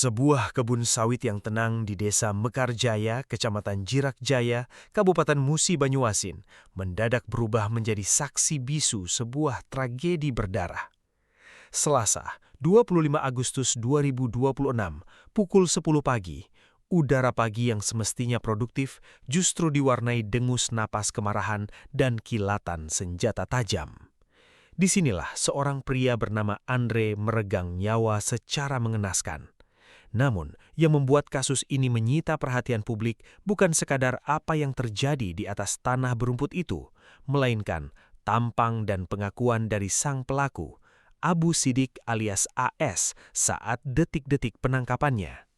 Sebuah kebun sawit yang tenang di Desa Mekarjaya, Kecamatan Jirak Jaya, Kabupaten Musi Banyuasin, mendadak berubah menjadi saksi bisu sebuah tragedi berdarah. Selasa, 25 Agustus 2026, pukul 10 pagi, udara pagi yang semestinya produktif justru diwarnai dengus napas kemarahan dan kilatan senjata tajam. Disinilah seorang pria bernama Andre meregang nyawa secara mengenaskan. Namun, yang membuat kasus ini menyita perhatian publik bukan sekadar apa yang terjadi di atas tanah berumput itu, melainkan tampang dan pengakuan dari sang pelaku, Abu Sidik alias AS, saat detik-detik penangkapannya.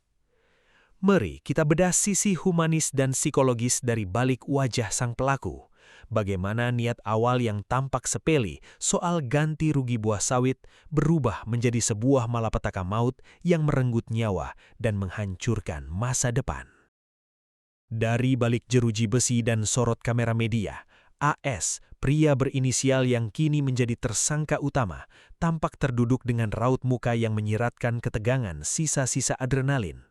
Mari kita bedah sisi humanis dan psikologis dari balik wajah sang pelaku. Bagaimana niat awal yang tampak sepele soal ganti rugi buah sawit berubah menjadi sebuah malapetaka maut yang merenggut nyawa dan menghancurkan masa depan. Dari balik jeruji besi dan sorot kamera media, AS, pria berinisial yang kini menjadi tersangka utama, tampak terduduk dengan raut muka yang menyiratkan ketegangan sisa-sisa adrenalin.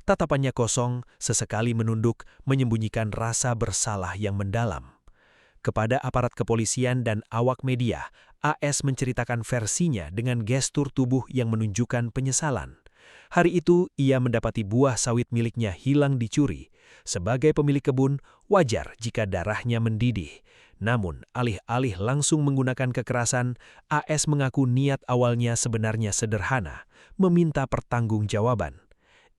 Tatapannya kosong, sesekali menunduk, menyembunyikan rasa bersalah yang mendalam. Kepada aparat kepolisian dan awak media, AS menceritakan versinya dengan gestur tubuh yang menunjukkan penyesalan. Hari itu, ia mendapati buah sawit miliknya hilang dicuri. Sebagai pemilik kebun, wajar jika darahnya mendidih. Namun, alih-alih langsung menggunakan kekerasan, AS mengaku niat awalnya sebenarnya sederhana, meminta pertanggungjawaban.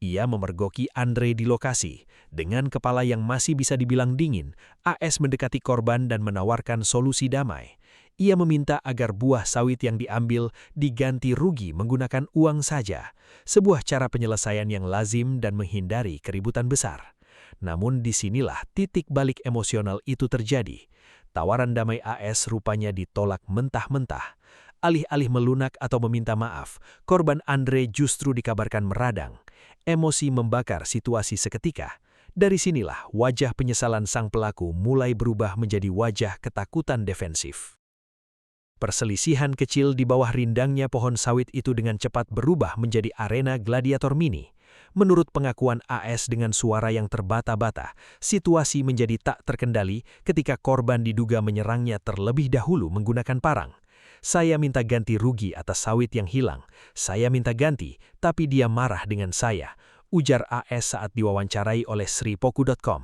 Ia memergoki Andre di lokasi. Dengan kepala yang masih bisa dibilang dingin, AS mendekati korban dan menawarkan solusi damai. Ia meminta agar buah sawit yang diambil diganti rugi menggunakan uang saja, sebuah cara penyelesaian yang lazim dan menghindari keributan besar. Namun disinilah titik balik emosional itu terjadi. Tawaran damai AS rupanya ditolak mentah-mentah. Alih-alih melunak atau meminta maaf, korban Andre justru dikabarkan meradang. Emosi membakar situasi seketika. Dari sinilah wajah penyesalan sang pelaku mulai berubah menjadi wajah ketakutan defensif. Perselisihan kecil di bawah rindangnya pohon sawit itu dengan cepat berubah menjadi arena gladiator mini. Menurut pengakuan AS dengan suara yang terbata-bata, situasi menjadi tak terkendali ketika korban diduga menyerangnya terlebih dahulu menggunakan parang. Saya minta ganti rugi atas sawit yang hilang. Saya minta ganti, tapi dia marah dengan saya, ujar AS saat diwawancarai oleh sripoku.com.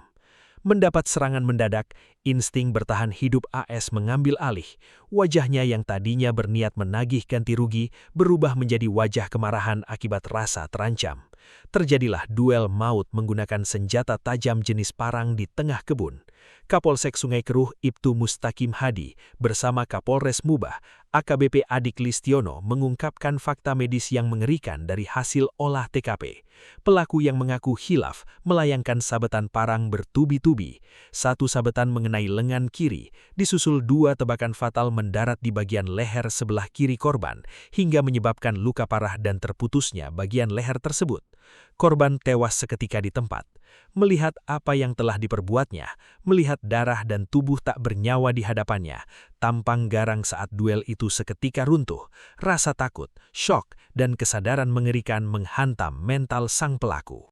Mendapat serangan mendadak, insting bertahan hidup AS mengambil alih. Wajahnya yang tadinya berniat menagih ganti rugi berubah menjadi wajah kemarahan akibat rasa terancam. Terjadilah duel maut menggunakan senjata tajam jenis parang di tengah kebun. Kapolsek Sungai Keruh Ibtu Mustaqim Hadi bersama Kapolres Mubah, AKBP Adik Listiono mengungkapkan fakta medis yang mengerikan dari hasil olah TKP. Pelaku yang mengaku hilaf melayangkan sabetan parang bertubi-tubi. Satu sabetan mengenai lengan kiri, disusul dua tebakan fatal mendarat di bagian leher sebelah kiri korban, hingga menyebabkan luka parah dan terputusnya bagian leher tersebut. Korban tewas seketika di tempat. Melihat apa yang telah diperbuatnya, melihat darah dan tubuh tak bernyawa di hadapannya, tampang garang saat duel itu seketika runtuh, rasa takut, syok, dan kesadaran mengerikan menghantam mental sang pelaku.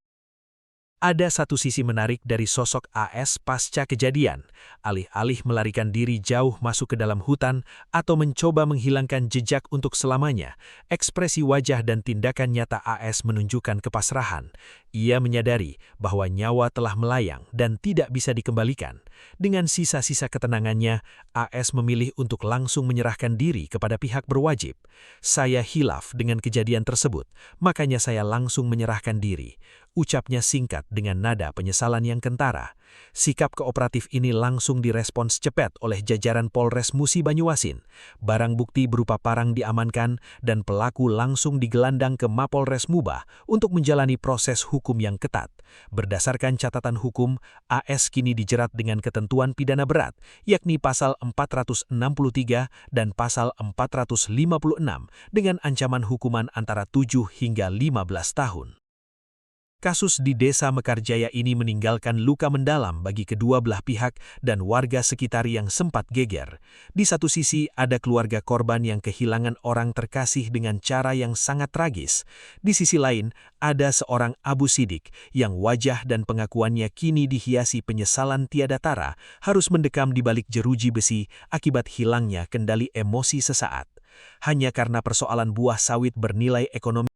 Ada satu sisi menarik dari sosok AS pasca kejadian. Alih-alih melarikan diri jauh masuk ke dalam hutan atau mencoba menghilangkan jejak untuk selamanya, ekspresi wajah dan tindakan nyata AS menunjukkan kepasrahan. Ia menyadari bahwa nyawa telah melayang dan tidak bisa dikembalikan. Dengan sisa-sisa ketenangannya, AS memilih untuk langsung menyerahkan diri kepada pihak berwajib. Saya hilaf dengan kejadian tersebut, makanya saya langsung menyerahkan diri. Ucapnya singkat dengan nada penyesalan yang kentara. Sikap kooperatif ini langsung direspons cepat oleh jajaran Polres Musi Banyuasin. Barang bukti berupa parang diamankan dan pelaku langsung digelandang ke Mapolres Mubah untuk menjalani proses hukum yang ketat. Berdasarkan catatan hukum, AS kini dijerat dengan ketentuan pidana berat, yakni pasal 463 dan pasal 456 dengan ancaman hukuman antara 7 hingga 15 tahun. Kasus di Desa Mekarjaya ini meninggalkan luka mendalam bagi kedua belah pihak dan warga sekitar yang sempat geger. Di satu sisi, ada keluarga korban yang kehilangan orang terkasih dengan cara yang sangat tragis. Di sisi lain, ada seorang Abu Sidik yang wajah dan pengakuannya kini dihiasi penyesalan tiada tara, harus mendekam di balik jeruji besi akibat hilangnya kendali emosi sesaat. Hanya karena persoalan buah sawit bernilai ekonomi